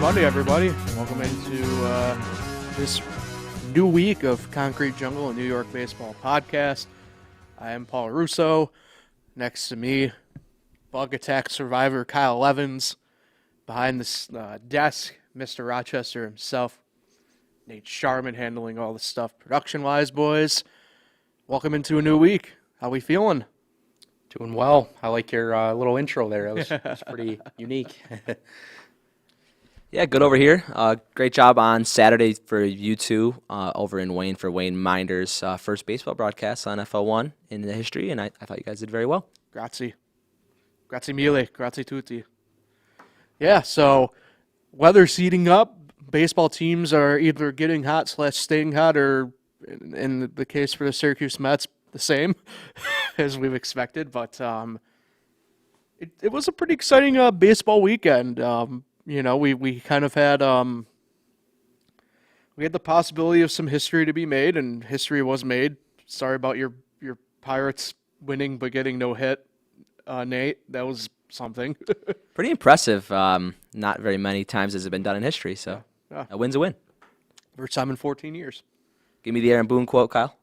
Monday, everybody. Welcome into this new week of Concrete Jungle, a New York baseball podcast. I am Paul Russo. Next to me, bug attack survivor Kyle Evans. Behind this desk, Mr. Rochester himself, Nate Sharman, handling all the stuff production-wise, boys. Welcome into a new week. How we feeling? Doing well. I like your little intro there. That was pretty unique. Yeah, good over here. Great job on Saturday for you two over in Wayne for Wayne Minder's first baseball broadcast on FL1 in the history, and I thought you guys did very well. Grazie. Grazie mille. Grazie tutti. Yeah, so weather's heating up. Baseball teams are either getting hot / staying hot, or in the case for the Syracuse Mets, the same as we've expected. But it was a pretty exciting baseball weekend. We kind of had we had the possibility of some history to be made, and history was made. Sorry about your Pirates winning but getting no hit, Nate. That was something. Pretty impressive. Not very many times has it been done in history, so Yeah. a win's a win. First time in 14 years. Give me the Aaron Boone quote, Kyle.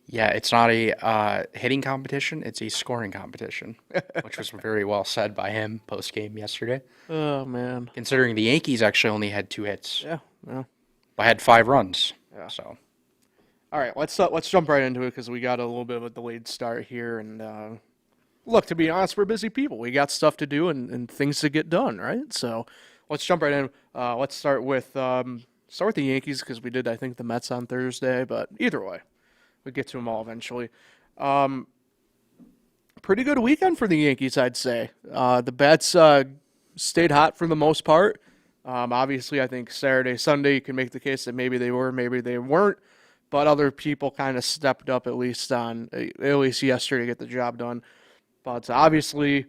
Yeah, it's not a hitting competition. It's a scoring competition, which was very well said by him post-game yesterday. Oh, man. Considering the Yankees actually only had 2 hits. Yeah. I had 5 runs. Yeah. So All right, let's jump right into it because we got a little bit of a delayed start here. And look, to be honest, we're busy people. We got stuff to do and things to get done, right? So let's jump right in. Let's start with the Yankees because we did, I think, the Mets on Thursday. But either way, we'll get to them all eventually. Pretty good weekend for the Yankees, I'd say. The bats stayed hot for the most part. Obviously, I think Saturday, Sunday, you can make the case that maybe they were, maybe they weren't. But other people kind of stepped up at least yesterday to get the job done. But obviously,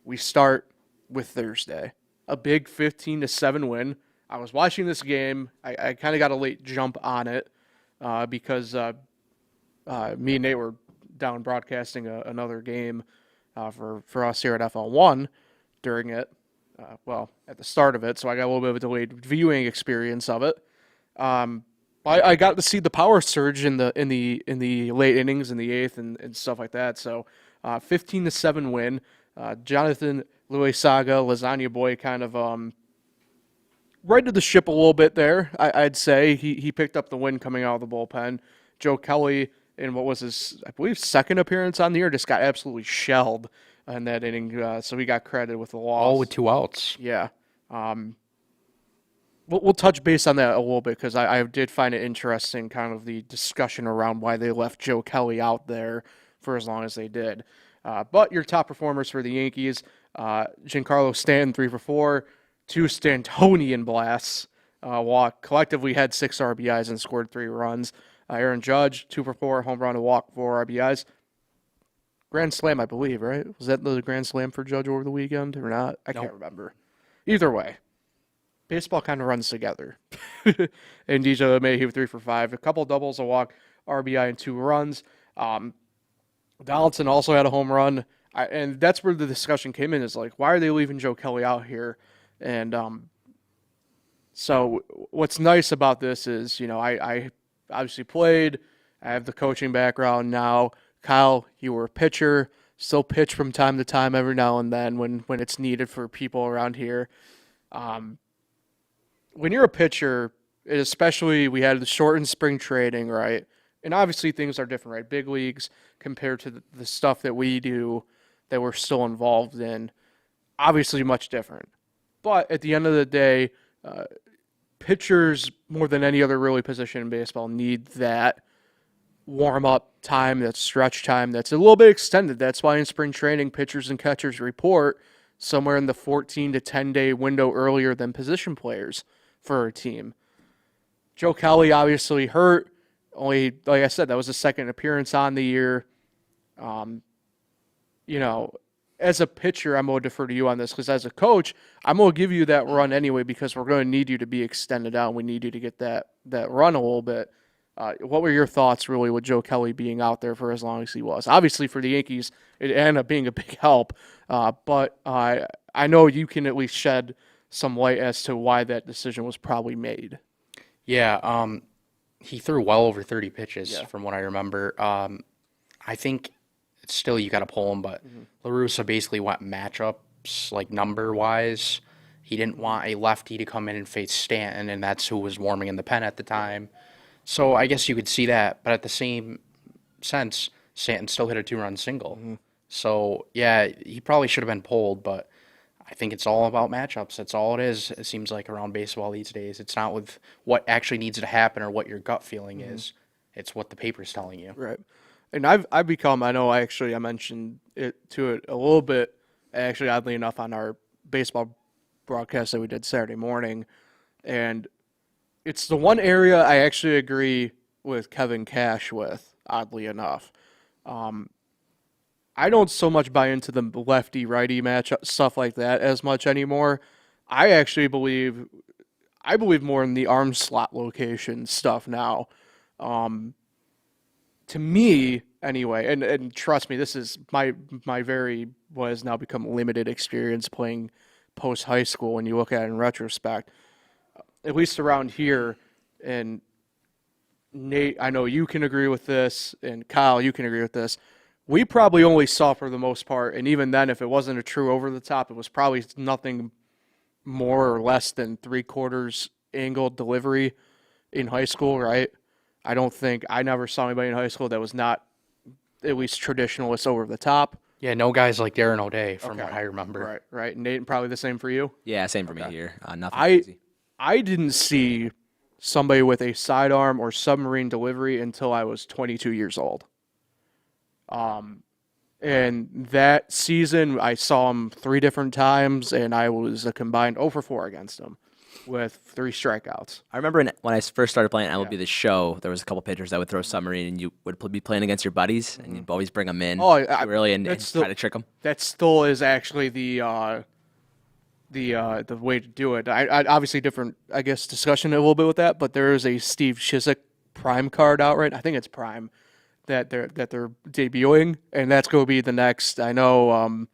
we start with Thursday. A big 15-7 win. I was watching this game. I kind of got a late jump on it because me and Nate were down broadcasting another game for us here at FL1 during it. At the start of it, so I got a little bit of a delayed viewing experience of it. I got to see the power surge in the late innings in the 8th and stuff like that. So 15-7 win. Jonathan Luisaga, Lasagna Boy, kind of righted the ship a little bit there. I'd say he picked up the win coming out of the bullpen. Joe Kelly, in what was his, I believe, second appearance on the year, just got absolutely shelled in that inning. So he got credited with the loss. all with 2 outs. Yeah. We'll touch base on that a little bit because I did find it interesting, kind of the discussion around why they left Joe Kelly out there for as long as they did. But your top performers for the Yankees, Giancarlo Stanton, 3 for 4, 2 Stantonian blasts, collectively had 6 RBIs and scored 3 runs. Aaron Judge, 2 for 4, home run, a walk, 4 RBIs. Grand Slam, I believe, right? Was that the Grand Slam for Judge over the weekend or not? I can't remember. Either way, baseball kind of runs together. And DJ LeMahieu, 3 for 5, a couple doubles, a walk, RBI, and 2 runs. Donaldson also had a home run. And that's where the discussion came in, is like, why are they leaving Joe Kelly out here? And so what's nice about this is, I obviously played. I have the coaching background now. Kyle, you were a pitcher, still pitch from time to time every now and then when it's needed for people around here. When you're a pitcher, especially we had the shortened spring training, right? And obviously things are different, right? Big leagues compared to the stuff that we do that we're still involved in, obviously much different. But at the end of the day, pitchers, more than any other really position in baseball, need that warm-up time, that stretch time that's a little bit extended. That's why in spring training, pitchers and catchers report somewhere in the 14 to 10-day window earlier than position players for a team. Joe Kelly obviously hurt. Only, like I said, that was his second appearance on the year. As a pitcher, I'm going to defer to you on this because as a coach, I'm going to give you that run anyway because we're going to need you to be extended out. We need you to get that run a little bit. What were your thoughts, really, with Joe Kelly being out there for as long as he was? Obviously, for the Yankees, it ended up being a big help. But I know you can at least shed some light as to why that decision was probably made. Yeah, he threw well over 30 pitches Yeah. from what I remember. I think still you got to pull him, but LaRussa basically went matchups, like number wise. He didn't want a lefty to come in and face Stanton, and that's who was warming in the pen at the time. So I guess you could see that, but at the same sense, Stanton still hit a 2-run single. So yeah, he probably should have been pulled, but I think it's all about matchups. That's all it is. It seems like around baseball these days. It's not with what actually needs to happen or what your gut feeling is. It's what the paper's telling you. Right. And I've become, I know I mentioned it a little bit, actually oddly enough, on our baseball broadcast that we did Saturday morning. And it's the one area I actually agree with Kevin Cash with, oddly enough. I don't so much buy into the lefty-righty matchup, stuff like that as much anymore. I actually believe more in the arm slot location stuff now. To me, anyway, and trust me, this is my very what has now become limited experience playing post high school. When you look at it in retrospect, at least around here, and Nate, I know you can agree with this, and Kyle, you can agree with this. We probably only saw, for the most part, and even then, if it wasn't a true over the top, it was probably nothing more or less than 3/4 angled delivery in high school, right? I never saw anybody in high school that was not at least traditionalist over the top. Yeah, no guys like Darren O'Day from what I remember. Right. Nate, probably the same for you? Yeah, same for me here. Nothing crazy. I didn't see somebody with a sidearm or submarine delivery until I was 22 years old. And that season, I saw him 3 different times, and I was a combined 0 for 4 against him with 3 strikeouts. I remember when I first started playing MLB The Show, there was a couple pitchers that would throw submarine, and you would be playing against your buddies, and you'd always bring them in early and try to trick them. That still is actually the way to do it. I obviously different, I guess, discussion a little bit with that, but there is a Steve Chiswick Prime card out right. I think it's Prime that they're debuting, and that's going to be the next. I know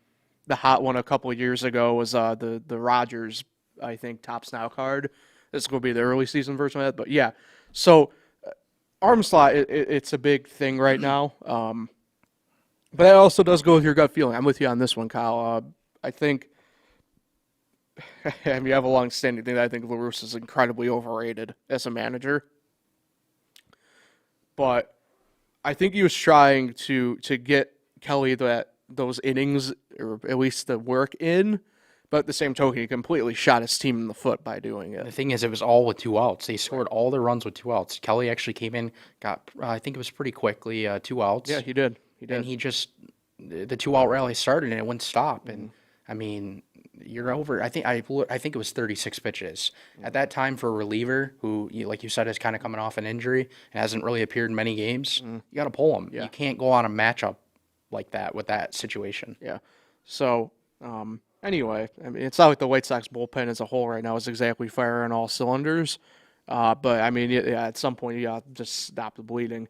the hot one a couple of years ago was the Rogers, I think, Tops Now card. This is going to be the early season version of that, but yeah. So arm slot, it's a big thing right now. But that also does go with your gut feeling. I'm with you on this one, Kyle. I think. I mean, you have a long-standing thing that I think LaRussa is incredibly overrated as a manager. But I think he was trying to get Kelly those innings, or at least the work in. But at the same token, he completely shot his team in the foot by doing it. The thing is, it was all with 2 outs. They scored all their runs with 2 outs. Kelly actually came in, got I think it was pretty quickly 2 outs. Yeah, he did. And he just the 2-out rally started and it wouldn't stop. And I mean, you're over. I think it was 36 pitches at that time for a reliever who, like you said, is kind of coming off an injury and hasn't really appeared in many games. You got to pull him. Yeah. You can't go on a matchup like that with that situation. Yeah. So anyway, I mean, it's not like the White Sox bullpen as a whole right now is exactly firing all cylinders. But I mean, yeah, at some point you got to just stop the bleeding.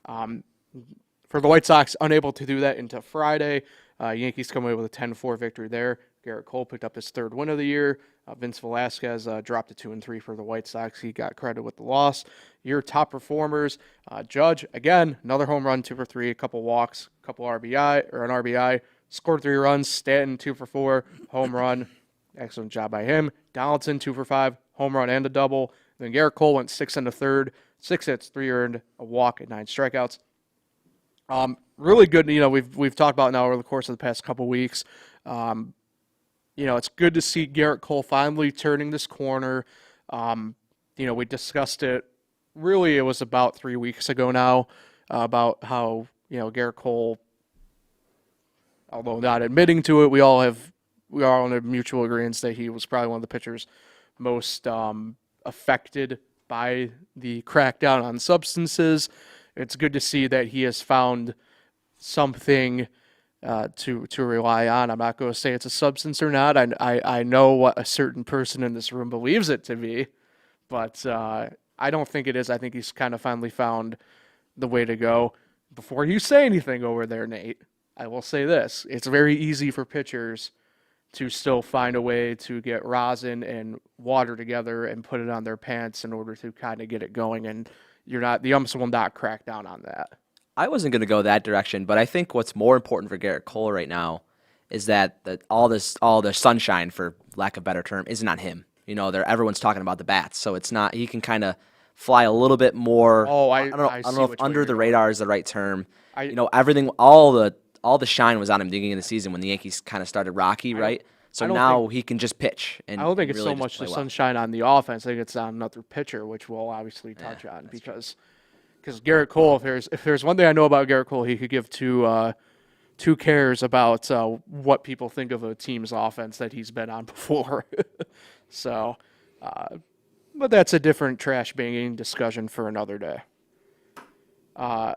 For the White Sox, unable to do that into Friday. Yankees come away with a 10-4 victory there. Garrett Cole picked up his 3rd win of the year. Vince Velasquez dropped to 2-3 for the White Sox. He got credit with the loss. Your top performers, Judge, again, another home run, 2 for 3, a couple walks, a couple RBI, or an RBI, scored 3 runs. Stanton, 2 for 4, home run. Excellent job by him. Donaldson, 2 for 5, home run and a double. Then Garrett Cole went 6 and a third, 6 hits, 3 earned, a walk, and 9 strikeouts. Really good. We've talked about now over the course of the past couple weeks. It's good to see Garrett Cole finally turning this corner. We discussed it. Really, it was about 3 weeks ago now about how Garrett Cole, although not admitting to it, we all in a mutual agreement that he was probably one of the pitchers most affected by the crackdown on substances. It's good to see that he has found something to rely on. I'm not going to say it's a substance or not. I know what a certain person in this room believes it to be, but I don't think it is. I think he's kind of finally found the way to go. Before you say anything over there, Nate, I will say this. It's very easy for pitchers to still find a way to get rosin and water together and put it on their pants in order to kind of get it going. And the umps will not crack down on that. I wasn't going to go that direction, but I think what's more important for Garrett Cole right now is that all the sunshine, for lack of a better term, isn't on him. Everyone's talking about the bats, so it's not. He can kind of fly a little bit more. I don't know if under the radar is the right term. I- all the shine was on him at the beginning of the season when the Yankees kind of started rocky, right? So now he can just pitch. And I don't think it's really so just much play the well. sunshine on the offense. I think it's on another pitcher, which we'll obviously touch on because Garrett Cole, if there's one thing I know about Garrett Cole, he could give two cares about what people think of a team's offense that he's been on before. So, but that's a different trash banging discussion for another day.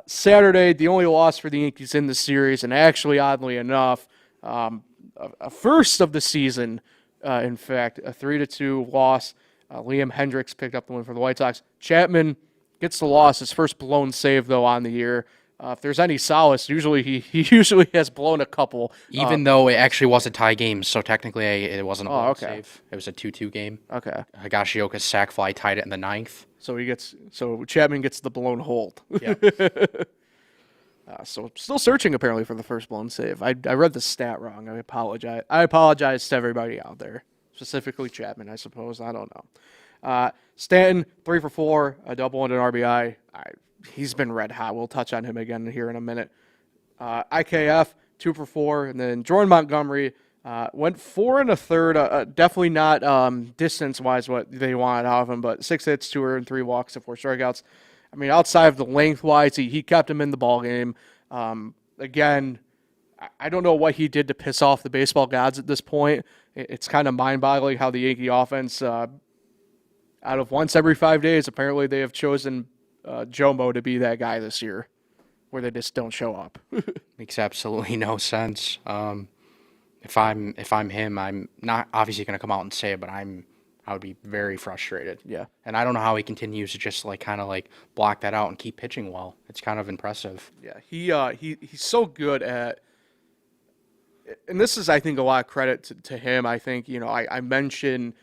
Saturday, the only loss for the Yankees in the series, and actually, oddly enough, a first of the season, in fact, a 3-2 loss. Liam Hendricks picked up the win for the White Sox. Chapman gets the loss, his first blown save, though, on the year. If there's any solace, usually he usually has blown a couple. Even though it actually was a tie game, so technically it wasn't a blown okay. save. It was a 2-2 game. Okay. Higashioka's sac fly tied it in the 9th. So Chapman gets the blown hold. Yeah. So still searching apparently for the first blown save. I read the stat wrong. I apologize. I apologize to everybody out there, specifically Chapman, I suppose. I don't know. Stanton 3 for 4, a double and an RBI. He's been red hot. We'll touch on him again here in a minute. IKF 2 for 4, and then Jordan Montgomery went 4 1/3. Definitely not distance wise what they wanted out of him, but 6 hits, 2 earned, 3 walks, and 4 strikeouts. I mean, outside of the lengthwise, he kept him in the ball game. Again, I don't know what he did to piss off the baseball gods at this point. It's kind of mind-boggling how the Yankee offense, out of once every 5 days, apparently they have chosen Jomo to be that guy this year, where they just don't show up. Makes absolutely no sense. If I'm him, I'm not obviously going to come out and say it, but I would be very frustrated. Yeah. And I don't know how he continues to just kind of block that out and keep pitching well. It's kind of impressive. Yeah, he's so good at, and this is, I think, a lot of credit to him. I think, I mentioned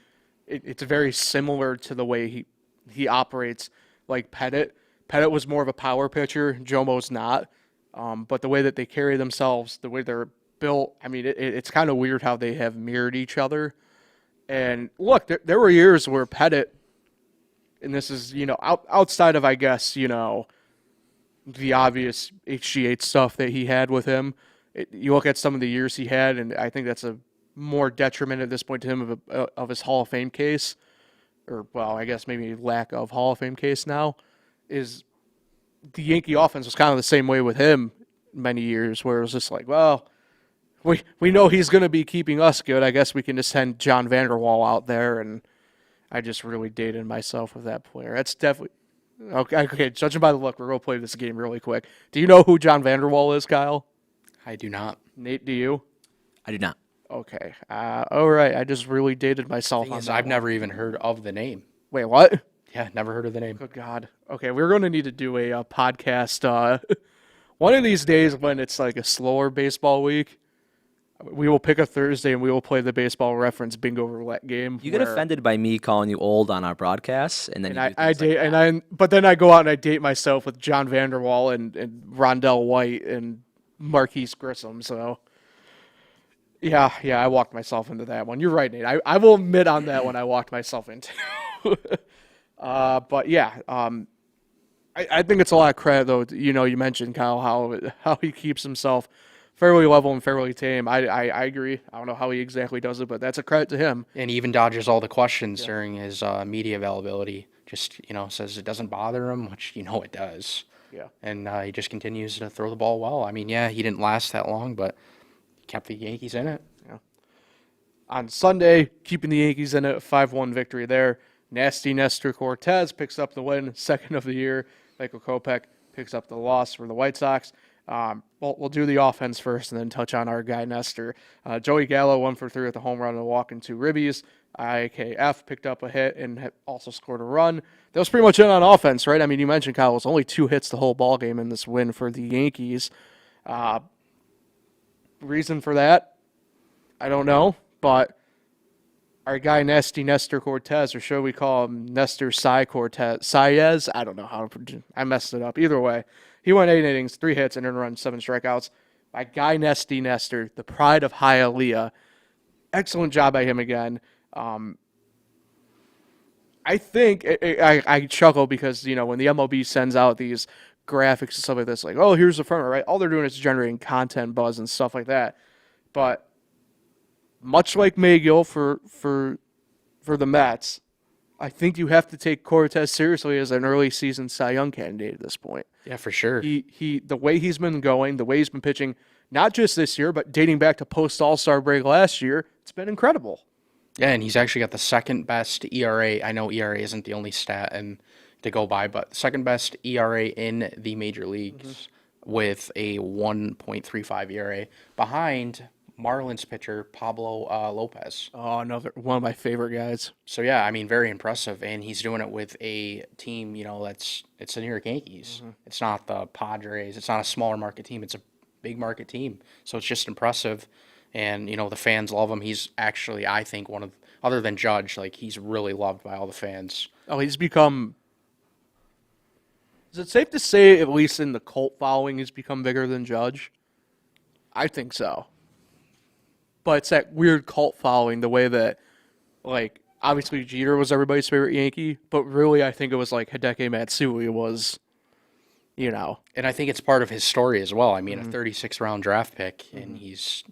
it's very similar to the way he operates like Pettit. Pettit was more of a power pitcher. Jomo's not. But the way that they carry themselves, the way they're built, I mean, it's kind of weird how they have mirrored each other. And look, there were years where Pettit, and this is, outside of, I guess, the obvious HGH stuff that he had with him, you look at some of the years he had, and I think that's a more detriment at this point to him of his Hall of Fame case, or, well, I guess maybe lack of Hall of Fame case now, is the Yankee offense was kind of the same way with him many years, where it was just like, well, we know he's going to be keeping us good. I guess we can just send John Vanderwall out there, and I just really dated myself with that player. That's definitely okay. Judging by the look, we're going to play this game really quick. Do you know who John Vanderwall is, Kyle? I do not. Nate, do you? I do not. Okay. All right. I just really dated myself on that I've one. never even heard of the name. Wait, what? Yeah, never heard of the name. Good God. Okay, we're going to need to do a podcast one of these days when it's like a slower baseball week. We will pick a Thursday and we will play the baseball reference bingo roulette game. You get offended by me calling you old on our broadcasts, and then but then I go out and I date myself with John Vanderwall and Rondell White and Marquise Grissom. So yeah, I walked myself into that one. You're right, Nate. I will admit on that one I walked myself into. But yeah, I think it's a lot of credit though. You mentioned, Kyle, how he keeps himself fairly level and fairly tame. I agree. I don't know how he exactly does it, but that's a credit to him. And he even dodges all the questions during his media availability. Just, says it doesn't bother him, which it does. Yeah. And he just continues to throw the ball well. I mean, yeah, he didn't last that long, but he kept the Yankees in it. Yeah. On Sunday, keeping the Yankees in it, 5-1 victory there. Nasty Nestor Cortez picks up the win, second of the year. Michael Kopech picks up the loss for the White Sox. We'll do the offense first and then touch on our guy Nestor. Joey Gallo 1 for 3 with a home run and a walk and 2 ribbies. IKF picked up a hit and also scored a run. That was pretty much it on offense, right? I mean, you mentioned, Kyle, it was only 2 hits the whole ball game in this win for the Yankees. Reason for that, I don't know. But our guy Nasty Nestor Cortez, or should we call him Nestor Saez? I don't know how to. I messed it up. Either way, he went 8 innings, 3 hits, and 1 run, 7 strikeouts. My guy Nasty Nestor, the pride of Hialeah. Excellent job by him again. I think I chuckle because when the MLB sends out these graphics and stuff like this, like, oh, here's the front, right? All they're doing is generating content buzz and stuff like that. But much like Megill for the Mets, I think you have to take Cortez seriously as an early season Cy Young candidate at this point. Yeah, for sure. He the way he's been going, the way he's been pitching, not just this year, but dating back to post All-Star break last year, it's been incredible. Yeah, and he's actually got the second best ERA. I know ERA isn't the only stat to go by, but second best ERA in the major leagues with a 1.35 ERA behind Marlins pitcher Pablo Lopez. Oh, another one of my favorite guys. So yeah, I mean, very impressive, and he's doing it with a team. It's the New York Yankees. It's not the Padres. It's not a smaller market team. It's a big market team. So it's just impressive, and the fans love him. He's actually, I think, one of, other than Judge, like, he's really loved by all the fans. Oh, he's become. Is it safe to say, at least in the cult following, he's become bigger than Judge? I think so. But it's that weird cult following, the way that, like, obviously Jeter was everybody's favorite Yankee, but really I think it was like Hideki Matsui was, And I think it's part of his story as well. I mean, a 36th-round draft pick, and he's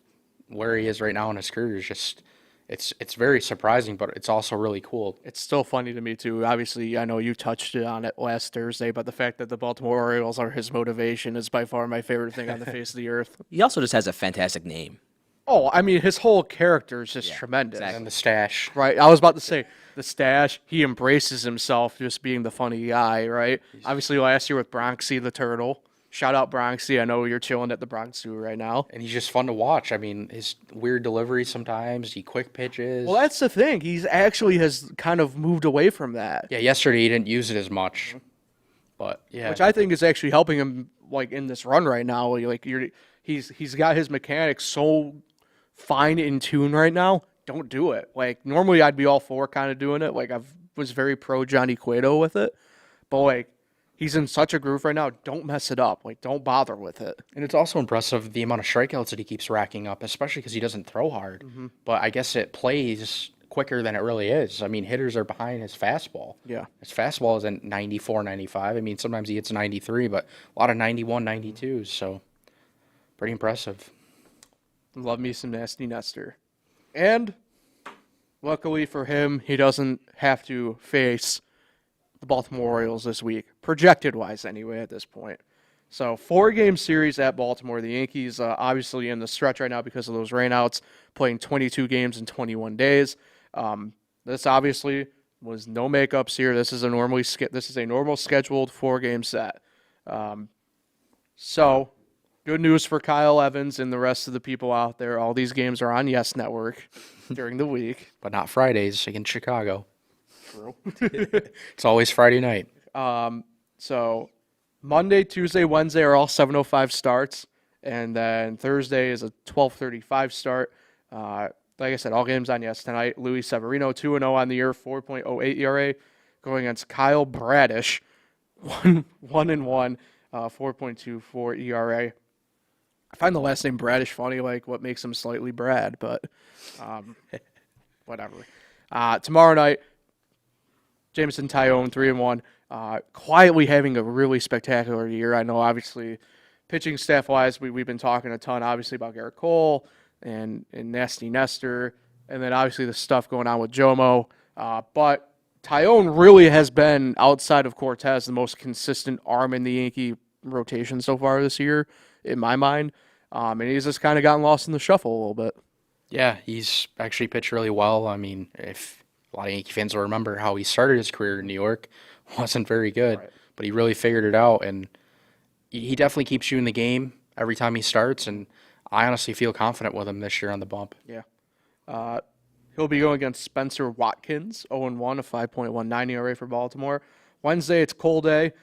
where he is right now in his career is just, it's very surprising, but it's also really cool. It's still funny to me, too. Obviously, I know you touched on it last Thursday, but the fact that the Baltimore Orioles are his motivation is by far my favorite thing on the face of the earth. He also just has a fantastic name. Oh, I mean, his whole character is just tremendous. exactly. And the stash. Right. I was about to say the stash. He embraces himself just being the funny guy, right? Obviously, last year with Bronxy the Turtle. Shout out Bronxy. I know you're chilling at the Bronx Zoo right now. And he's just fun to watch. I mean, his weird delivery sometimes, he quick pitches. Well, that's the thing. He's actually has kind of moved away from that. Yeah, yesterday he didn't use it as much. But, yeah. Which I think is actually helping him, like, in this run right now. Like, he's got his mechanics so fine in tune right now. Don't do it. Like, normally I'd be all for kind of doing it. Like, I was very pro Johnny Cueto with it. But, like, he's in such a groove right now. Don't mess it up. Like, don't bother with it. And it's also impressive the amount of strikeouts that he keeps racking up, especially because he doesn't throw hard. But I guess it plays quicker than it really is. I mean, hitters are behind his fastball. Yeah. His fastball is at 94, 95. I mean, sometimes he hits 93, but a lot of 91, 92s. So, pretty impressive. Love me some Nasty Nestor. And, luckily for him, he doesn't have to face the Baltimore Orioles this week, projected-wise anyway at this point. So, 4-game series at Baltimore. The Yankees obviously in the stretch right now because of those rainouts, playing 22 games in 21 days. This obviously was no makeups here. This is a normal scheduled 4-game set. So, good news for Kyle Evans and the rest of the people out there. All these games are on Yes Network during the week. But not Fridays against Chicago. True. It's always Friday night. So Monday, Tuesday, Wednesday are all 7:05 starts, and then Thursday is a 12:35 start. Like I said, all games on Yes tonight. Luis Severino 2-0 on the year, 4.08 ERA, going against Kyle Bradish, 1-1, 4.24 ERA. I find the last name Bradish funny, like what makes him slightly Brad, but whatever. Tomorrow night, Jameson Tyone, 3-1. Quietly having a really spectacular year. I know, obviously, pitching staff-wise, we've been talking a ton, obviously, about Garrett Cole and Nasty Nestor, and then, obviously, the stuff going on with Jomo. But Tyone really has been, outside of Cortez, the most consistent arm in the Yankee rotation so far this year, in my mind. And he's just kind of gotten lost in the shuffle a little bit. Yeah, he's actually pitched really well. I mean, if a lot of Yankee fans will remember how he started his career in New York, wasn't very good, but he really figured it out, and he definitely keeps you in the game every time he starts, and I honestly feel confident with him this year on the bump. Yeah. He'll be going against Spencer Watkins, 0-1, a 5.19 ERA for Baltimore. Wednesday, it's Cole Day.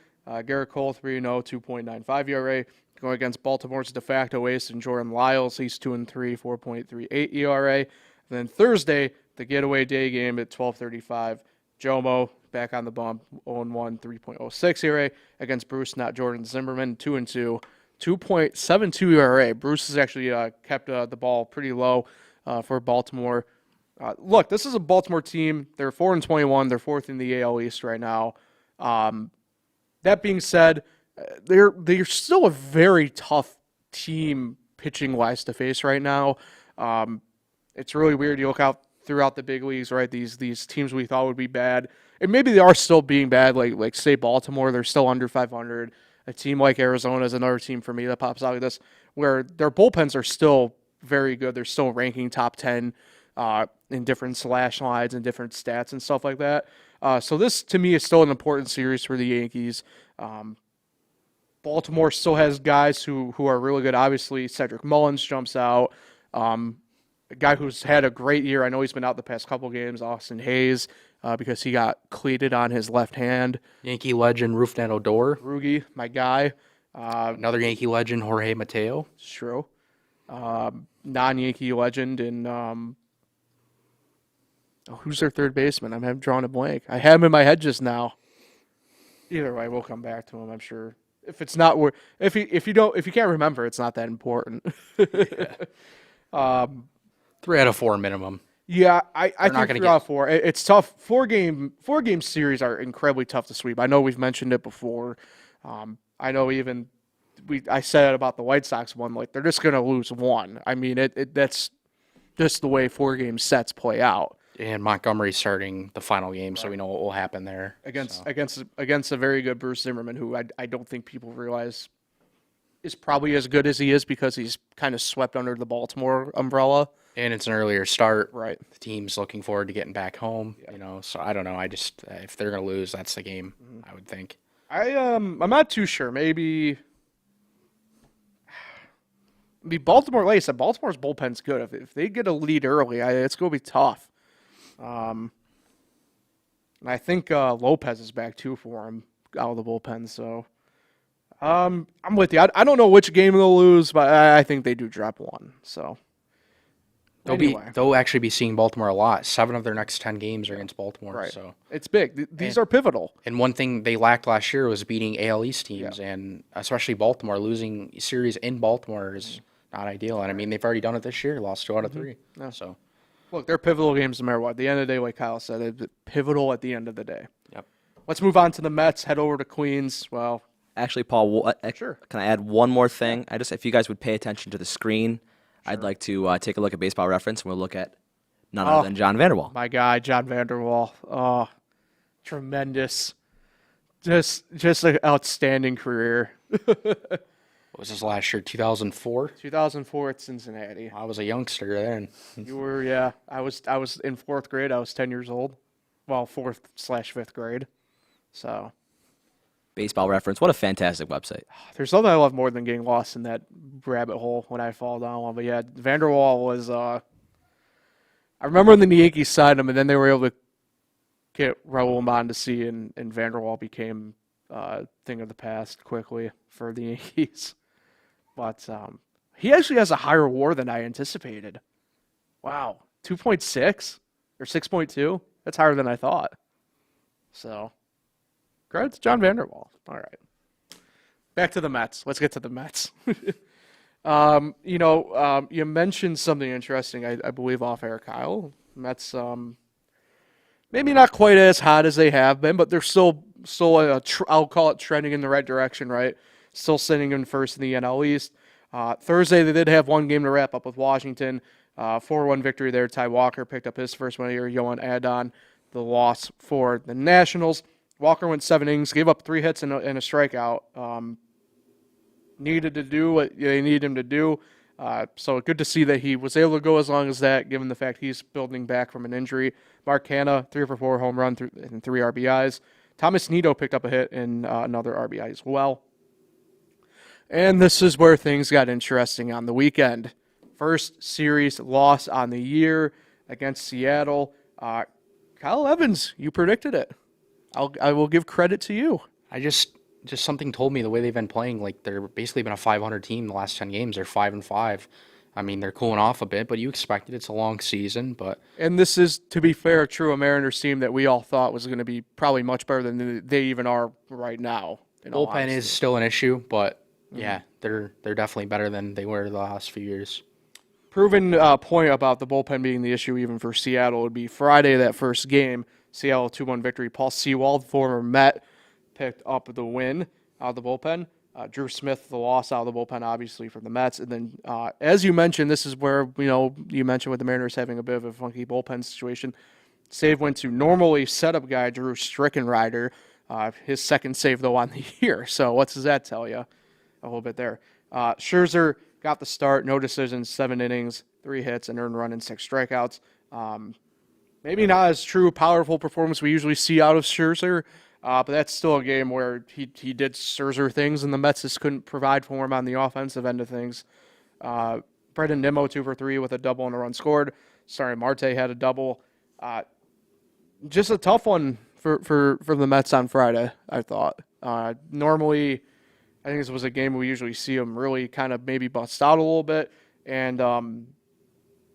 Garrett Cole, 3-0, 2.95 ERA. Going against Baltimore's de facto ace and Jordan Lyles. He's 2-3, 4.38 ERA. And then Thursday, the getaway day game at 12:35. Jomo back on the bump, 0-1, 3.06 ERA against Bruce, not Jordan Zimmerman, 2-2, 2.72 ERA. Bruce has actually kept the ball pretty low for Baltimore. Look, this is a Baltimore team. They're 4-21. They're fourth in the AL East right now. That being said, they're still a very tough team pitching-wise to face right now. It's really weird. You look out throughout the big leagues, right? These teams we thought would be bad, and maybe they are still being bad. Like say Baltimore, they're still under 500. A team like Arizona is another team for me that pops out like this, where their bullpens are still very good. They're still ranking top 10 in different slash lines and different stats and stuff like that. So this to me is still an important series for the Yankees. Baltimore still has guys who are really good. Obviously, Cedric Mullins jumps out. A guy who's had a great year. I know he's been out the past couple games, Austin Hayes, because he got cleated on his left hand. Yankee legend Rougned Odor. Rugi, my guy. Another Yankee legend, Jorge Mateo. It's true. Non-Yankee legend. And who's their third baseman? I'm drawing a blank. I had him in my head just now. Either way, we'll come back to him, I'm sure. If it's not, if you can't remember, it's not that important. Yeah. 3 out of 4 minimum. Yeah, I think not gonna 3 out of 4. It's tough. Four game series are incredibly tough to sweep. I know we've mentioned it before. I know even I said it about the White Sox one. Like they're just gonna lose one. I mean, that's just the way 4 game sets play out. And Montgomery's starting the final game, so we know what will happen there. Against a very good Bruce Zimmerman, who I don't think people realize is probably as good as he is because he's kind of swept under the Baltimore umbrella. And it's an earlier start. Right. The team's looking forward to getting back home. Yeah. So I don't know. I just if they're gonna lose, that's the game. I would think. I'm not too sure. Maybe Baltimore. Like I said, Baltimore's bullpen's good. If they get a lead early, it's gonna be tough. And I think Lopez is back too for him out of the bullpen. So I'm with you. I don't know which game they'll lose, but I think they do drop one. So. They'll actually be seeing Baltimore a lot. 7 of their next 10 games are against Baltimore. Right. So it's big. These are pivotal. And one thing they lacked last year was beating AL East teams, and especially Baltimore. Losing series in Baltimore is not ideal. And I mean, they've already done it this year. Lost 2 out of 3. Yeah. So look, they're pivotal games no matter what. At the end of the day, like Kyle said, they're pivotal at the end of the day. Yep. Let's move on to the Mets. Head over to Queens. Well, Actually, Paul, Sure. Can I add one more thing? If you guys would pay attention to the screen, I'd like to take a look at Baseball Reference, and we'll look at none other than John Vanderwall. my guy, John Vanderwall. Oh, tremendous. Just an outstanding career. what was this last year? 2004. 2004 at Cincinnati. I was a youngster then. You were, yeah. I was in 4th grade. I was 10 years old. Well, 4th/5th grade. So Baseball Reference, what a fantastic website. there's something I love more than getting lost in that rabbit hole when I fall down one. But yeah, Vanderwall was. I remember when the Yankees signed him, and then they were able to get Raul Mondesi, and Vanderwall became a thing of the past quickly for the Yankees. But he actually has a higher WAR than I anticipated. Wow, 2.6 or 6.2. That's higher than I thought. So. Credit to John Vanderwall. All right. Back to the Mets. Let's get to the Mets. You mentioned something interesting, I believe, off air, Kyle. Mets, maybe not quite as hot as they have been, but they're still I'll call it trending in the right direction, right? Still sitting in first in the NL East. Thursday, they did have one game to wrap up with Washington. 4-1 victory there. Ty Walker picked up his first one here. Yohan Adon, the loss for the Nationals. Walker went 7 innings, gave up 3 hits and a strikeout. Needed to do what they needed him to do. So good to see that he was able to go as long as that, given the fact he's building back from an injury. Mark Hanna, 3 for 4 home run and 3 RBIs. Thomas Nido picked up a hit and another RBI as well. And this is where things got interesting on the weekend. First series loss on the year against Seattle. Kyle Evans, you predicted it. I will give credit to you. I just something told me the way they've been playing, like they're basically been a 500 team the last 10 games. They're 5-5. I mean, they're cooling off a bit, but you expect it. It's a long season, but And this is, to be fair, true a Mariners team that we all thought was going to be probably much better than they even are right now. bullpen is still an issue. But yeah, they're definitely better than they were the last few years. Proven point about the bullpen being the issue even for Seattle would be Friday, that first game, Seattle 2-1 victory. Paul Sewald, former Met, picked up the win out of the bullpen. Drew Smith, the loss out of the bullpen, obviously, for the Mets. And then, as you mentioned, this is where, you mentioned with the Mariners having a bit of a funky bullpen situation. Save went to normally setup guy Drew Strickenrider. His second save, though, on the year. So what does that tell you? A little bit there. Scherzer got the start, no decisions, 7 innings, 3 hits, an earned run and 6 strikeouts. Maybe not as true, powerful performance we usually see out of Scherzer, but that's still a game where he did Scherzer things, and the Mets just couldn't provide for him on the offensive end of things. Brendan Nimmo 2 for 3 with a double and a run scored. Sorry, Marte had a double. Just a tough one for the Mets on Friday, I thought. Normally, I think this was a game we usually see them really kind of maybe bust out a little bit, and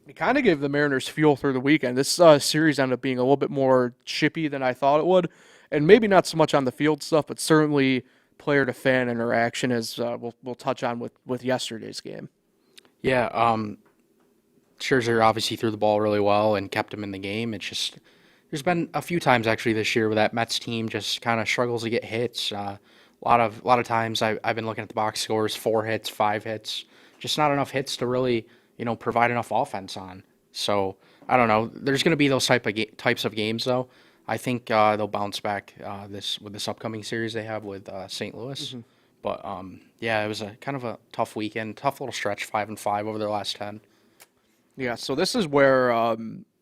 it kind of gave the Mariners fuel through the weekend. This series ended up being a little bit more chippy than I thought it would, and maybe not so much on the field stuff, but certainly player-to-fan interaction, as we'll touch on with yesterday's game. Yeah, Scherzer obviously threw the ball really well and kept him in the game. It's just there's been a few times actually this year where that Mets team just kind of struggles to get hits. A lot of times I've been looking at the box scores, 4 hits, 5 hits, just not enough hits to really provide enough offense on. So I don't know. There's going to be those types of games though. I think they'll bounce back with this upcoming series they have with St. Louis. Mm-hmm. But yeah, it was a kind of a tough weekend, tough little stretch, 5-5 over their last 10. Yeah, so this is where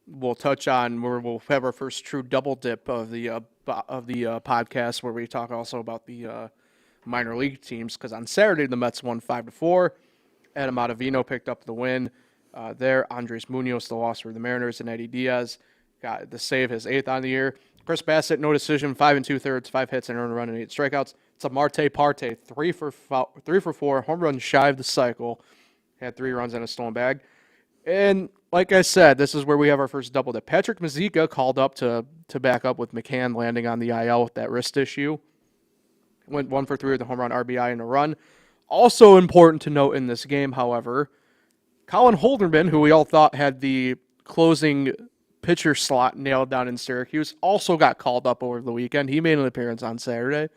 we'll touch on where we'll have our first true double dip of the podcast, where we talk also about the minor league teams. Because on Saturday the Mets won 5-4. Adam Ottavino picked up the win there. Andres Munoz the loss for the Mariners, and Eddie Diaz got the save, his 8th on the year. Chris Bassett, no decision, 5 2/3, 5 hits, and earned a run and 8 strikeouts. It's a Marte Parte, 3 for 4, home run shy of the cycle. Had 3 runs and a stolen bag. And like I said, this is where we have our first double dip. Patrick Mazeika called up to back up with McCann landing on the IL with that wrist issue. Went 1 for 3 with a home run, RBI, and a run. Also important to note in this game, however, Colin Holderman, who we all thought had the closing pitcher slot nailed down in Syracuse, also got called up over the weekend. He made an appearance on Saturday.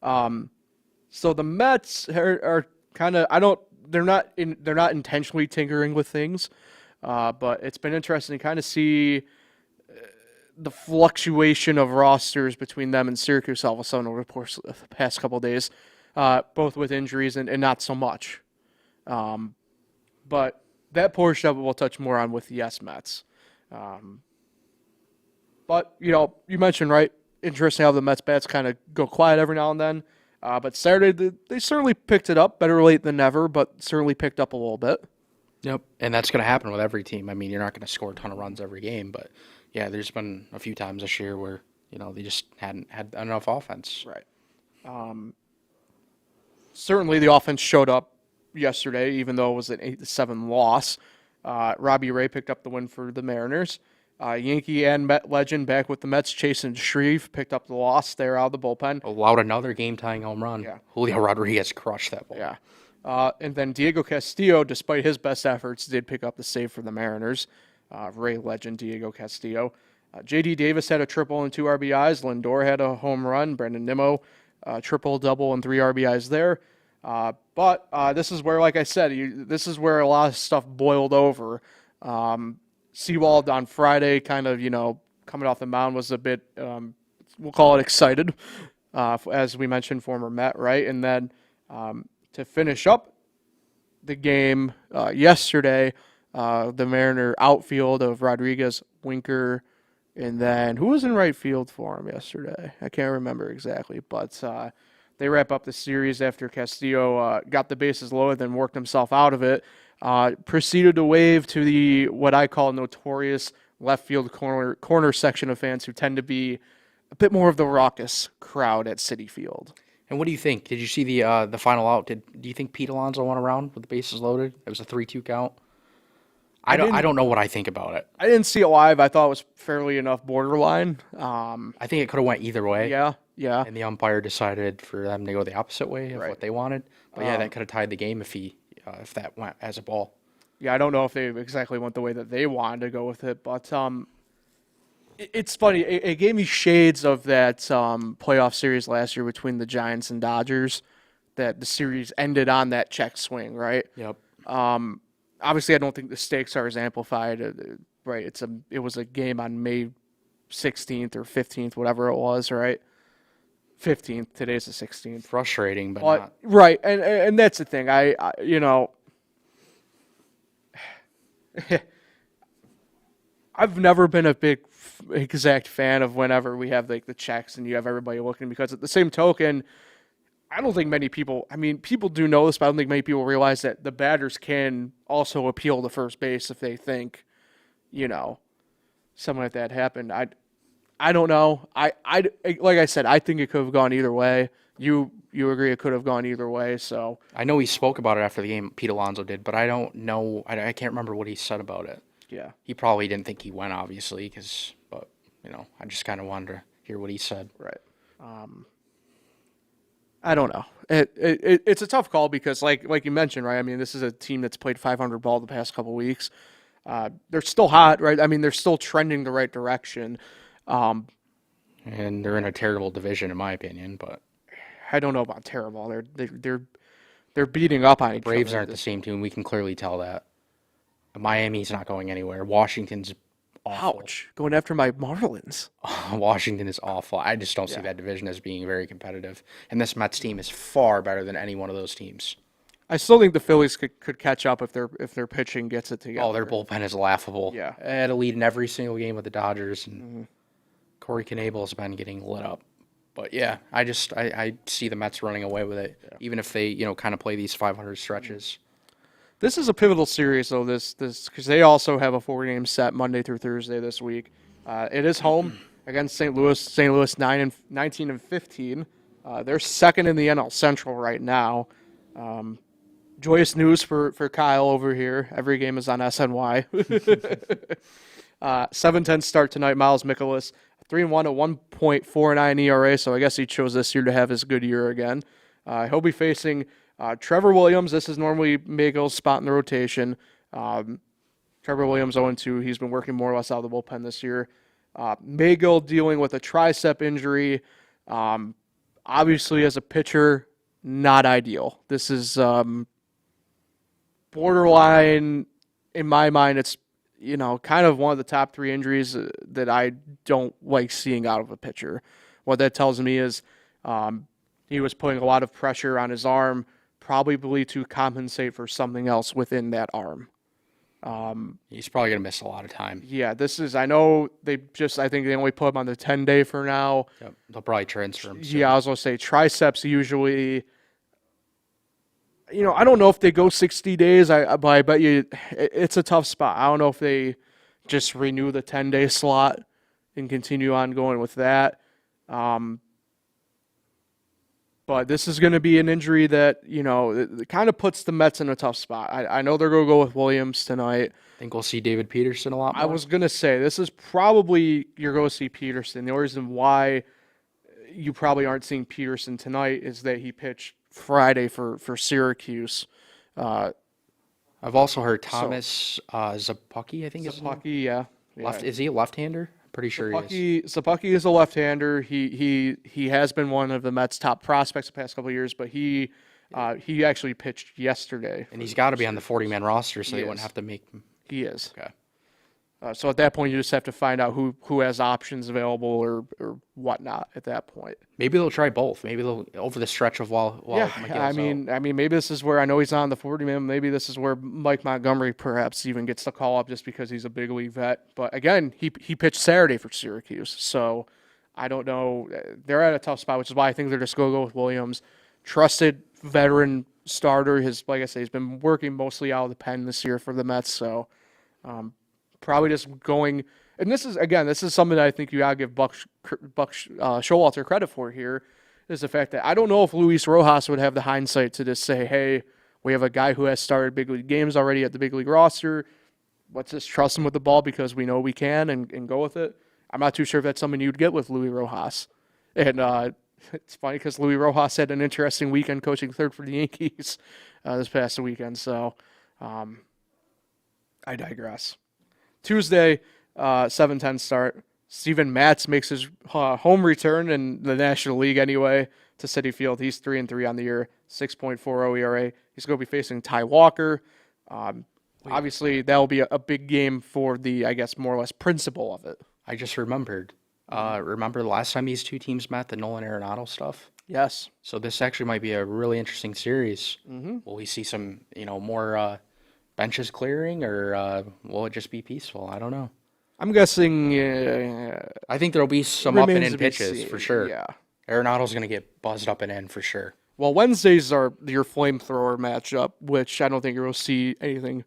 So the Mets are kind of they're not intentionally tinkering with things, but it's been interesting to kind of see the fluctuation of rosters between them and Syracuse all of a sudden over the course of the past couple of days, both with injuries and not so much. But that portion of it we'll touch more on with the Mets. But, you mentioned, right, interesting how the Mets bats kind of go quiet every now and then. But Saturday, they certainly picked it up, better late than never, but certainly picked up a little bit. Yep, and that's going to happen with every team. I mean, you're not going to score a ton of runs every game, but, yeah, there's been a few times this year where, they just hadn't had enough offense. Right. Certainly the offense showed up yesterday, even though it was an 8-7 loss. Robbie Ray picked up the win for the Mariners. Yankee and Met legend back with the Mets, Chasen Shreve picked up the loss there out of the bullpen. Allowed another game-tying home run. Yeah. Julio Rodriguez crushed that ball. Yeah. And then Diego Castillo, despite his best efforts, did pick up the save for the Mariners. Ray legend Diego Castillo. J.D. Davis had a triple and 2 RBIs. Lindor had a home run. Brendan Nimmo, triple, double, and 3 RBIs there. But this is where, like I said, this is where a lot of stuff boiled over. Sewald on Friday kind of, coming off the mound was a bit, we'll call it excited, as we mentioned, former Met, right? And then to finish up the game yesterday, the Mariner outfield of Rodriguez, Winker, and then who was in right field for him yesterday? I can't remember exactly, but they wrap up the series after Castillo got the bases loaded, then worked himself out of it. Proceeded to wave to the what I call notorious left field corner section of fans who tend to be a bit more of the raucous crowd at Citi Field. And what do you think? Did you see the final out? Do you think Pete Alonso went around with the bases loaded? It was a 3-2 count. I don't know what I think about it. I didn't see it live. I thought it was fairly enough borderline. I think it could have went either way. Yeah. And the umpire decided for them to go the opposite way of what they wanted. But yeah, that could have tied the game if that went as a ball. Yeah, I don't know if they exactly went the way that they wanted to go with it, but it's funny. It gave me shades of that playoff series last year between the Giants and Dodgers, that the series ended on that check swing, right? Yep. Obviously, I don't think the stakes are as amplified, right? It was a game on May 16th or 15th, whatever it was, right? 15th. Today's the 16th. Frustrating, but not. Right, and that's the thing. I I've never been a big exact fan of whenever we have like the checks and you have everybody looking, because at the same token, I don't think many people, I mean, people do know this, but I don't think many people realize that the batters can also appeal to first base if they think, something like that happened. I don't know. I like I said, I think it could have gone either way. You agree it could have gone either way, so. I know he spoke about it after the game, Pete Alonso did, but I don't know. I can't remember what he said about it. Yeah. He probably didn't think he went, obviously, but I just kind of wanted to hear what he said. Right. I don't know. It's a tough call because, like you mentioned, right? I mean, this is a team that's played 500 ball the past couple weeks. They're still hot, right? I mean, they're still trending the right direction. And they're in a terrible division, in my opinion, but I don't know about terrible. They're beating up on each other. Braves aren't the same team. We can clearly tell that. Miami's not going anywhere. Washington's awful. Ouch. Going after my Marlins. Washington is awful. I just don't see that division as being very competitive. And this Mets team is far better than any one of those teams. I still think the Phillies could catch up if their pitching gets it together. Oh, their bullpen is laughable. Yeah. They had a lead in every single game with the Dodgers, and Corey Knebel's been getting lit up. But yeah, I see the Mets running away with it, even if they kind of play these 500 stretches. This is a pivotal series, though. This because they also have a 4-game set Monday through Thursday this week. It is home against St. Louis. St. Louis 19-15. They're second in the NL Central right now. Joyous news for Kyle over here. Every game is on SNY. 7:10 start tonight. Miles Mikolas, 3-1, a 1.49 ERA. So I guess he chose this year to have his good year again. He'll be facing Trevor Williams. This is normally Megill's spot in the rotation. Trevor Williams 0-2. He's been working more or less out of the bullpen this year. Megill dealing with a tricep injury. Obviously, as a pitcher, not ideal. This is borderline, in my mind. It's kind of one of the top 3 injuries that I don't like seeing out of a pitcher. What that tells me is he was putting a lot of pressure on his arm, probably to compensate for something else within that arm. He's probably going to miss a lot of time. Yeah, I know I think they only put him on the 10-day for now. Yep. They'll probably transfer him soon. Yeah, I was going to say triceps usually, I don't know if they go 60 days, but I bet you it's a tough spot. I don't know if they just renew the 10-day slot and continue on going with that. But this is going to be an injury that, it kind of puts the Mets in a tough spot. I know they're going to go with Williams tonight. Think we'll see David Peterson a lot more? I was going to say, this is probably you're going to see Peterson. The only reason why you probably aren't seeing Peterson tonight is that he pitched Friday for Syracuse. I've also heard Thomas Zapucki, I think is his name. Zapucki, yeah. Is he a left-hander? Pretty sure he is. Zapucki is a left-hander. He has been one of the Mets' top prospects the past couple of years, but he actually pitched yesterday. And he's got to be on the 40-man roster, so they wouldn't have to make him. He is. Okay. So at that point, you just have to find out who has options available or whatnot at that point. Maybe they'll try both. Maybe they'll over the stretch of while I mean, maybe this is where I know he's not on the 40-man. Maybe this is where Mike Montgomery perhaps even gets the call up just because he's a big league vet. But again, he pitched Saturday for Syracuse, so I don't know. They're at a tough spot, which is why I think they're just going to go with Williams, trusted veteran starter. Like I say, he's been working mostly out of the pen this year for the Mets, so. Probably just going, and this is something that I think you gotta give Buck Showalter credit for here, is the fact that I don't know if Luis Rojas would have the hindsight to just say, hey, we have a guy who has started big league games already at the big league roster. let's just trust him with the ball because we know we can and go with it. I'm not too sure if that's something you'd get with Luis Rojas. And it's funny because Luis Rojas had an interesting weekend coaching third for the Yankees this past weekend. So I digress. Tuesday, 7:10 start. Steven Matz makes his home return in the National League anyway to Citi Field. He's 3-3 on the year, 6.40 ERA. He's going to be facing Ty Walker. Obviously, that will be a big game for the, I guess, more or less principle of it. I just remembered. Remember the last time these two teams met, the Nolan Arenado stuff? Yes. So this actually might be a really interesting series. Will we see some, more benches clearing, or will it just be peaceful? I don't know. I'm guessing. I think there'll be some up and in pitches for sure. Yeah. Arenado's going to get buzzed up and in for sure. Well, Wednesdays are your flamethrower matchup, which I don't think you'll see anything,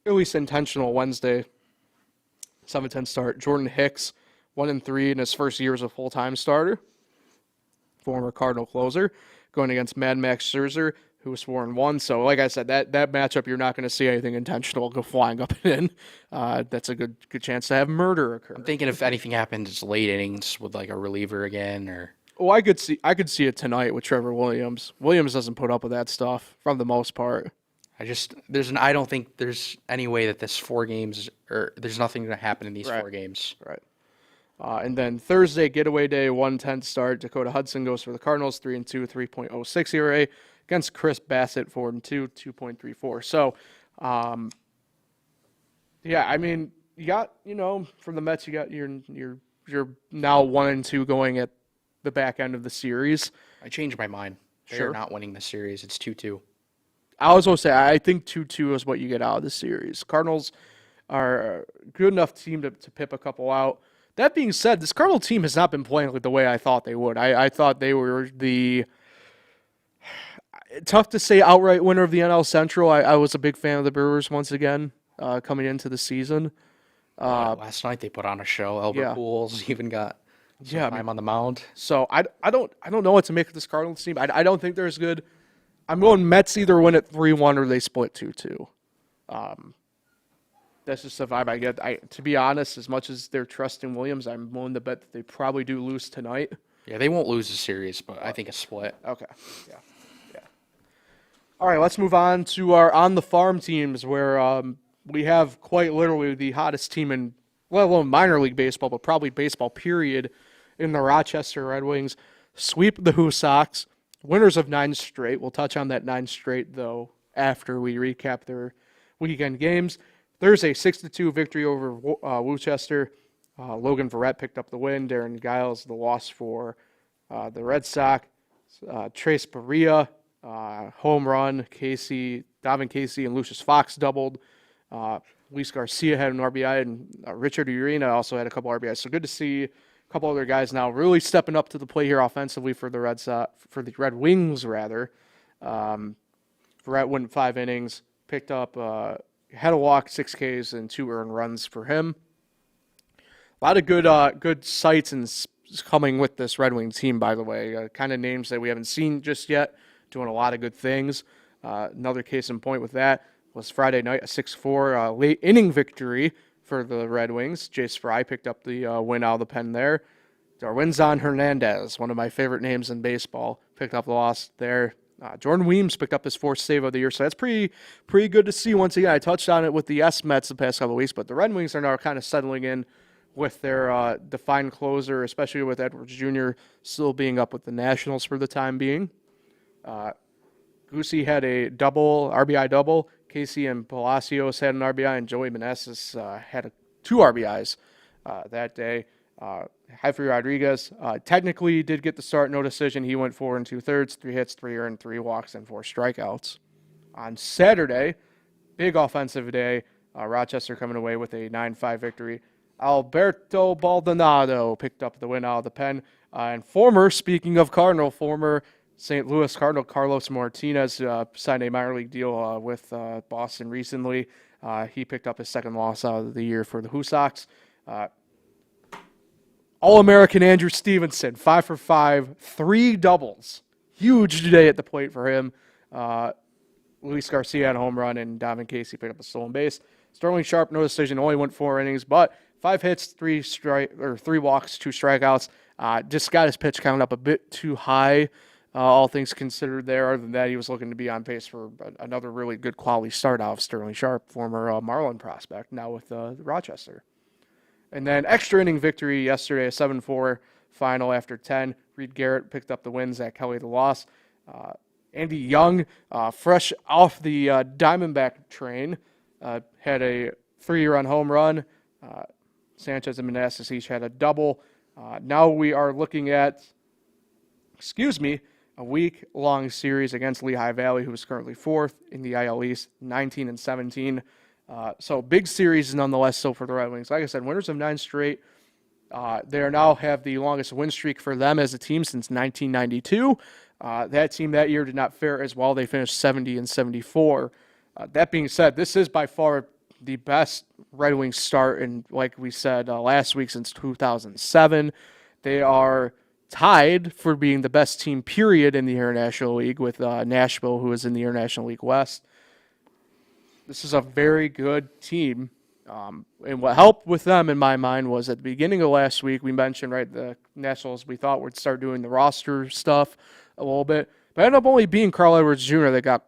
at least intentional Wednesday. 7:10 start. Jordan Hicks, 1-3 in his first year as a full-time starter. Former Cardinal closer, going against Mad Max Scherzer, who was 4-1. So, like I said, that matchup, you're not going to see anything intentional go flying up and in. That's a good chance to have murder occur. I'm thinking if anything happens, it's late innings with like a reliever again, or. Oh, I could see it tonight with Trevor Williams. Williams doesn't put up with that stuff for the most part. I don't think there's any way that this 4 games, or there's nothing going to happen in these 4 games. Right. And then Thursday, getaway day, 1:10 start. Dakota Hudson goes for the Cardinals, 3-2, 3.06 ERA against Chris Bassett, 4-2, 2.34. So, yeah, I mean, you got, from the Mets, you got your now 1-2 going at the back end of the series. I changed my mind. They're not winning the series. It's 2-2. I was going to say, I think 2-2 is what you get out of the series. Cardinals are a good enough team to pip a couple out. That being said, this Cardinal team has not been playing like the way I thought they would. I thought they were the tough to say outright winner of the NL Central. I was a big fan of the Brewers once again coming into the season. Last night they put on a show. Albert Pujols even got time on the mound. So I don't know what to make of this Cardinals team. I don't think they're as good. I'm going Mets either win at 3-1 or they split 2-2. That's just the vibe I get. To be honest, as much as they're trusting Williams, I'm willing to bet that they probably do lose tonight. Yeah, they won't lose the series, but I think a split. Okay. Yeah. All right, let's move on to our on-the-farm teams where we have quite literally the hottest team in, let alone minor league baseball, but probably baseball period, in the Rochester Red Wings. Sweep the Who Sox. Winners of 9 straight. We'll touch on that 9 straight, though, after we recap their weekend games. Thursday, 6-2 victory over Worcester. Logan Verrett picked up the win. Darren Giles the loss for the Red Sox. Trace Barria, home run. Davin Casey, and Lucius Fox doubled. Luis Garcia had an RBI, and Richard Urena also had a couple RBIs. So good to see a couple other guys now really stepping up to the plate here offensively for the Red Wings rather. Verrett went 5 innings, picked up. Had a walk, 6 Ks, and 2 earned runs for him. A lot of good sights and coming with this Red Wing team, by the way. Kind of names that we haven't seen just yet, doing a lot of good things. Another case in point with that was Friday night, a 6-4 late inning victory for the Red Wings. Jace Fry picked up the win out of the pen there. Darwinzon Hernandez, one of my favorite names in baseball, picked up the loss there. Jordan Weems picked up his 4th save of the year, so that's pretty good to see. Once again, I touched on it with the S-Mets the past couple of weeks, but the Red Wings are now kind of settling in with their defined closer, especially with Edwards Jr. still being up with the Nationals for the time being. Goosey had a RBI double. Casey and Palacios had an RBI, and Joey Meneses had 2 RBIs that day. Jeffrey Rodriguez technically did get the start, no decision. He went 4 2/3, 3 hits, 3 earned, 3 walks, and 4 strikeouts. On Saturday, big offensive day. Rochester coming away with a 9-5 victory. Alberto Baldonado picked up the win out of the pen. And speaking of Cardinal, former St. Louis Cardinal Carlos Martinez signed a minor league deal with Boston recently. He picked up his 2nd loss out of the year for the Who Sox. All-American Andrew Stevenson, 5 for 5, 3 doubles. Huge day at the plate for him. Luis Garcia had a home run, and Donovan Casey picked up a stolen base. Sterling Sharp, no decision, only went 4 innings, but 5 hits, 3 walks, 2 strikeouts. Just got his pitch count up a bit too high, all things considered there. Other than that, he was looking to be on pace for another really good quality start out of Sterling Sharp, former Marlin prospect, now with Rochester. And then extra inning victory yesterday, a 7-4 final after 10. Reed Garrett picked up the win, Zach Kelly the loss. Andy Young, fresh off the Diamondback train, had a 3-run home run. Sanchez and Manassas each had a double. Now we are looking at, a week-long series against Lehigh Valley, who is currently 4th in the IL East, 19-17. So big series nonetheless still for the Red Wings. Like I said, winners of 9 straight. They now have the longest win streak for them as a team since 1992. That team that year did not fare as well. They finished 70-74. That being said, this is by far the best Red Wings start, and like we said last week, since 2007. They are tied for being the best team, period, in the International League with Nashville, who is in the International League West. This is a very good team. And what helped with them, in my mind, was at the beginning of last week, we mentioned, right, the Nationals, we thought would start doing the roster stuff a little bit. But it ended up only being Carl Edwards Jr. that got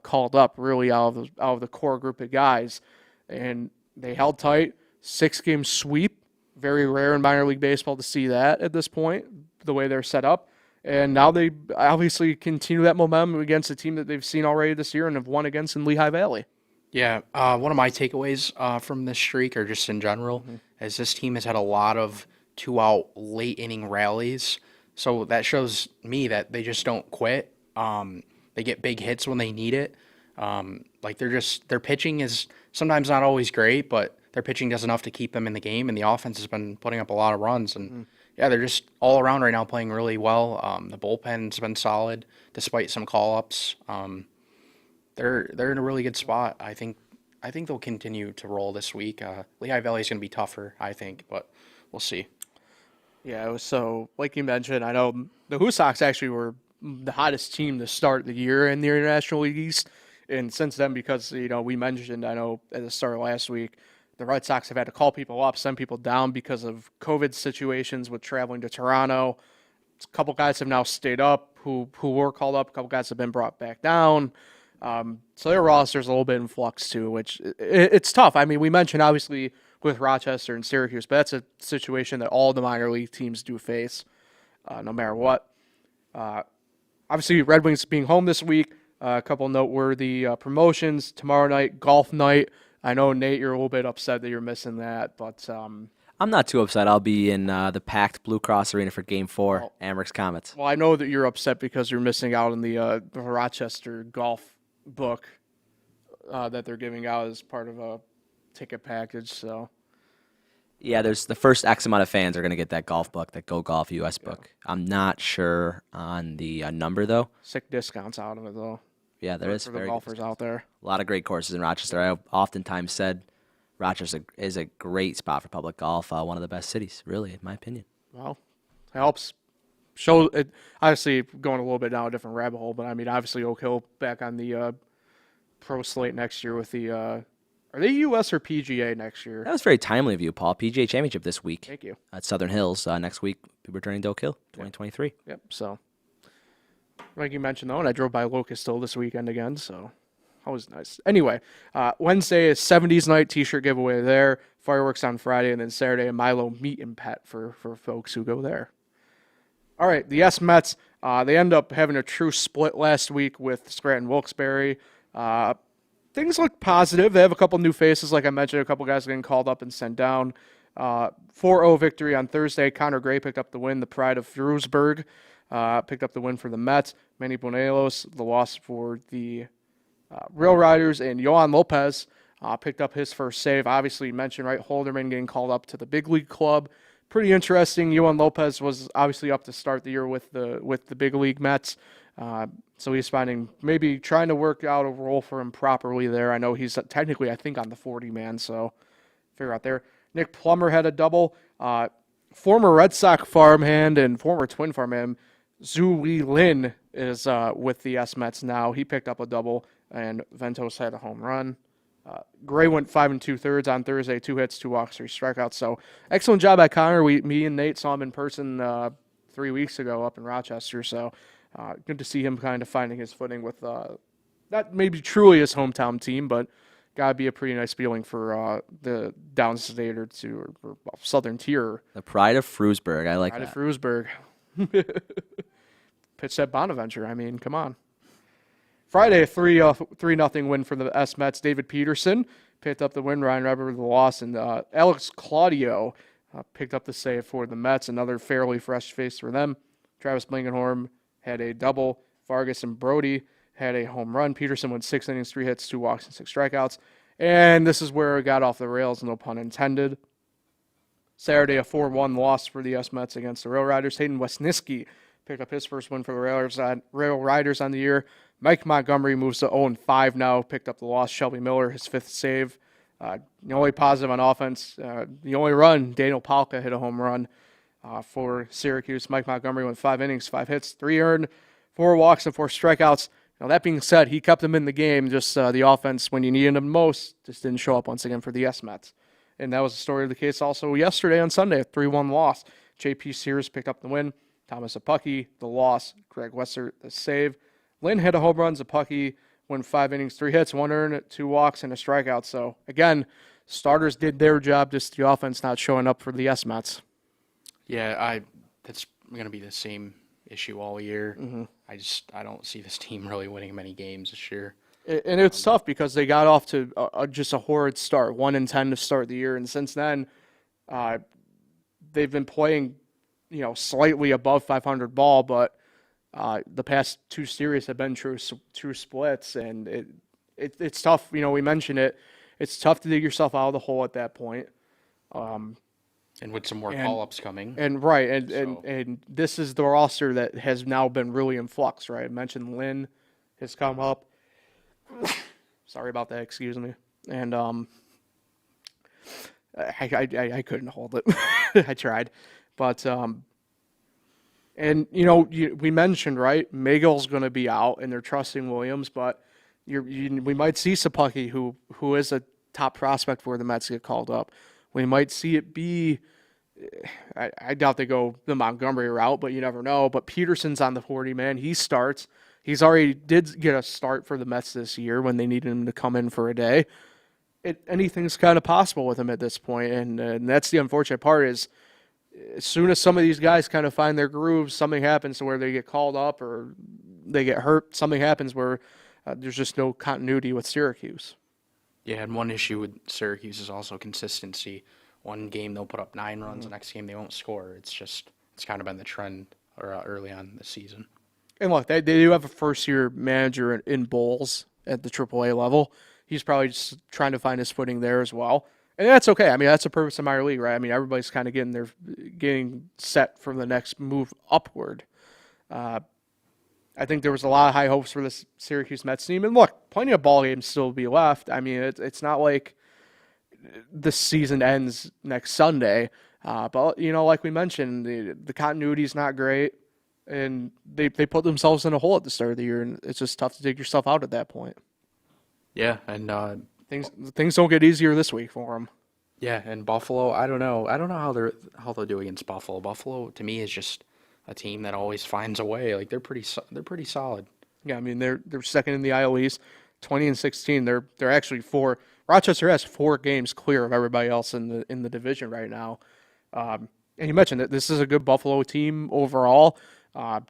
called up, really, out of the core group of guys. And they held tight, 6-game sweep. Very rare in minor league baseball to see that at this point, the way they're set up. And now they obviously continue that momentum against a team that they've seen already this year and have won against in Lehigh Valley. Yeah, one of my takeaways from this streak, or just in general, is this team has had a lot of 2-out late inning rallies. So that shows me that they just don't quit. They get big hits when they need it. Their pitching is sometimes not always great, but their pitching does enough to keep them in the game, and the offense has been putting up a lot of runs. And yeah, they're just all around right now playing really well. The bullpen's been solid despite some call-ups. They're in a really good spot. I think they'll continue to roll this week. Lehigh Valley is going to be tougher, I think, but we'll see. Yeah, it was so, like you mentioned, I know the White Sox actually were the hottest team to start the year in the International League East. And since then, because, we mentioned, I know at the start of last week, the Red Sox have had to call people up, send people down because of COVID situations with traveling to Toronto. A couple guys have now stayed up who were called up. A couple guys have been brought back down. So their roster's a little bit in flux too, which it's tough. I mean, we mentioned obviously with Rochester and Syracuse, but that's a situation that all the minor league teams do face, no matter what. Obviously, Red Wings being home this week. A couple noteworthy promotions. Tomorrow night, golf night. I know, Nate, you're a little bit upset that you're missing that, but I'm not too upset. I'll be in the packed Blue Cross Arena for Game 4, Amherst Comets. Well, I know that you're upset because you're missing out on the Rochester golf book that they're giving out as part of a ticket package. So, yeah, there's the first X amount of fans are going to get that golf book, that Go Golf US book. I'm not sure on the number, though. Sick discounts out of it, though. Yeah, there is for the very golfers out there. A lot of great courses in Rochester. I have oftentimes said Rochester is a great spot for public golf, one of the best cities, really, in my opinion. Well, it helps show it. Obviously, going a little bit down a different rabbit hole, but I mean, obviously, Oak Hill back on the pro slate next year with the. Are they US or PGA next year? That was very timely of you, Paul. PGA Championship this week. Thank you. At Southern Hills next week. Returning to Oak Hill, 2023. Yep. So, like you mentioned, though, and I drove by Locust Hill this weekend again, so always nice. Anyway, Wednesday is 70s night T-shirt giveaway there. Fireworks on Friday, and then Saturday a Milo meet and pet for folks who go there. All right, the S-Mets, they end up having a true split last week with Scranton-Wilkes Barre. Things look positive. They have a couple new faces, like I mentioned, a couple guys getting called up and sent down. 4-0 victory on Thursday. Connor Gray picked up the win. The pride of Frewsburg picked up the win for the Mets. Manny Bonelos, the loss for the Real Riders. And Yohan Lopez picked up his first save. Obviously, you mentioned, right, Holderman getting called up to the big league club. Pretty interesting. Yohan Lopez was obviously up to start the year with the big league Mets. So he's finding, maybe trying to work out a role for him properly there. I know he's technically, I think, on the 40-man, so figure out there. Nick Plummer had a double. Former Red Sox farmhand and former Twin farmhand Zhu Li Lin is with the S-Mets now. He picked up a double. and Ventos had a home run. Gray went 5 2/3 on Thursday, 2 hits, 2 walks, 3 strikeouts. So excellent job by Connor. Me and Nate saw him in person 3 weeks ago up in Rochester. So good to see him kind of finding his footing with not maybe truly his hometown team, but gotta be a pretty nice feeling for the downstate or southern tier. The pride of Frewsburg. I like Pride that. of Frewsburg. Pitched at Bonaventure. I mean, come on. Friday, a 3-0 win for the S Mets. David Peterson picked up the win. Ryan Weber with the loss, and Alex Claudio picked up the save for the Mets. Another fairly fresh face for them. Travis Blankenhorn had a double. Vargas and Brody had a home run. Peterson went 6 innings, 3 hits, 2 walks, and 6 strikeouts. And this is where it got off the rails, no pun intended. Saturday, a 4-1 loss for the S Mets against the Rail Riders. Hayden Wesniewski picked up his first win for the Rail Riders on the year. Mike Montgomery moves to 0-5 now, picked up the loss. Shelby Miller, his 5th save. The only positive on offense, the only run, Daniel Palka hit a home run for Syracuse. Mike Montgomery went 5 innings, 5 hits, 3 earned, 4 walks, and 4 strikeouts. Now, that being said, he kept them in the game. Just the offense, when you needed them most, just didn't show up once again for the S-Mets. And that was the story of the case also yesterday on Sunday, a 3-1 loss. J.P. Sears picked up the win. Thomas Apucky, the loss. Greg Wester, the save. Lynn hit a home run. Zapucky went 5 innings, 3 hits, 1 earned, 2 walks, and a strikeout. So, again, starters did their job, just the offense not showing up for the S-Mets. Yeah, that's going to be the same issue all year. Mm-hmm. I don't see this team really winning many games this year. And it's tough because they got off to just a horrid start, 1-10 to start the year, and since then, they've been playing, slightly above 500 ball, but the past 2 series have been true splits, and it's tough. We mentioned it. It's tough to dig yourself out of the hole at that point. And with some more call-ups coming. And this is the roster that has now been really in flux, right? I mentioned Lynn has come up. Sorry about that, excuse me. And I couldn't hold it. I tried. But, we mentioned, right, Megill's going to be out, and they're trusting Williams, but we might see Sapucky, who is a top prospect for the Mets, get called up. We might see it be, I doubt they go the Montgomery route, but you never know. But Peterson's on the 40-man. He starts. He's already did get a start for the Mets this year when they needed him to come in for a day. Anything's kind of possible with him at this point, and that's the unfortunate part is as soon as some of these guys kind of find their grooves, something happens to where they get called up or they get hurt. Something happens where there's just no continuity with Syracuse. Yeah, and one issue with Syracuse is also consistency. One game they'll put up 9 runs, the next game they won't score. It's kind of been the trend early on this season. And look, they do have a first-year manager in Bowles at the AAA level. He's probably just trying to find his footing there as well. And that's okay. I mean, that's the purpose of minor league, right? I mean, everybody's kind of getting set for the next move upward. I think there was a lot of high hopes for this Syracuse Mets team. And look, plenty of ball games still to be left. I mean, it's not like the season ends next Sunday. But, like we mentioned, the continuity is not great. And they put themselves in a hole at the start of the year, and it's just tough to dig yourself out at that point. Yeah, and things don't get easier this week for them. Yeah, and Buffalo, I don't know how they'll do against Buffalo. Buffalo to me is just a team that always finds a way. Like they're pretty solid. Yeah, I mean they're second in the IL East, 20-16. They're actually 4. Rochester has 4 games clear of everybody else in the division right now. And you mentioned that this is a good Buffalo team overall.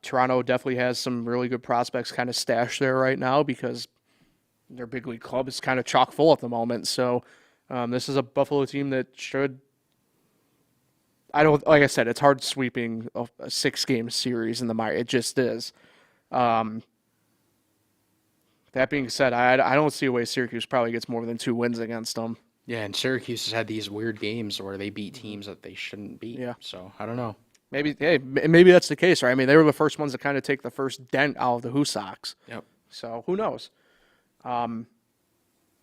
Toronto definitely has some really good prospects kind of stashed there right now because their big league club is kind of chock full at the moment. So this is a Buffalo team that should. Like I said, it's hard sweeping a 6-game series in the minor. It just is. That being said, I don't see a way Syracuse probably gets more than 2 wins against them. Yeah, and Syracuse has had these weird games where they beat teams that they shouldn't beat. Yeah. So I don't know. Maybe that's the case, right? I mean, they were the first ones to kind of take the first dent out of the Who Sox. Yep. So who knows? All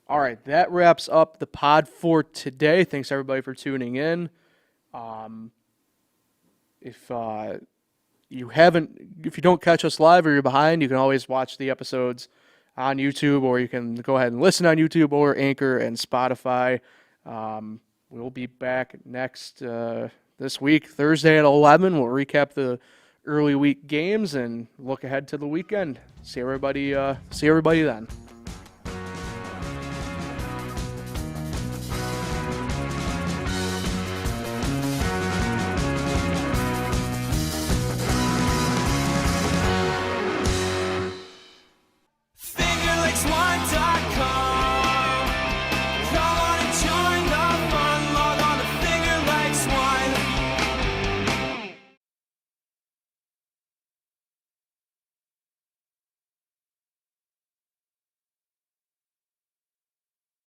right, that wraps up the pod for today. Thanks everybody for tuning in. If you don't catch us live or you're behind, you can always watch the episodes on YouTube, or you can go ahead and listen on YouTube or Anchor and Spotify. We'll be back next this week, Thursday at 11. We'll recap the early week games and look ahead to the weekend. See everybody then.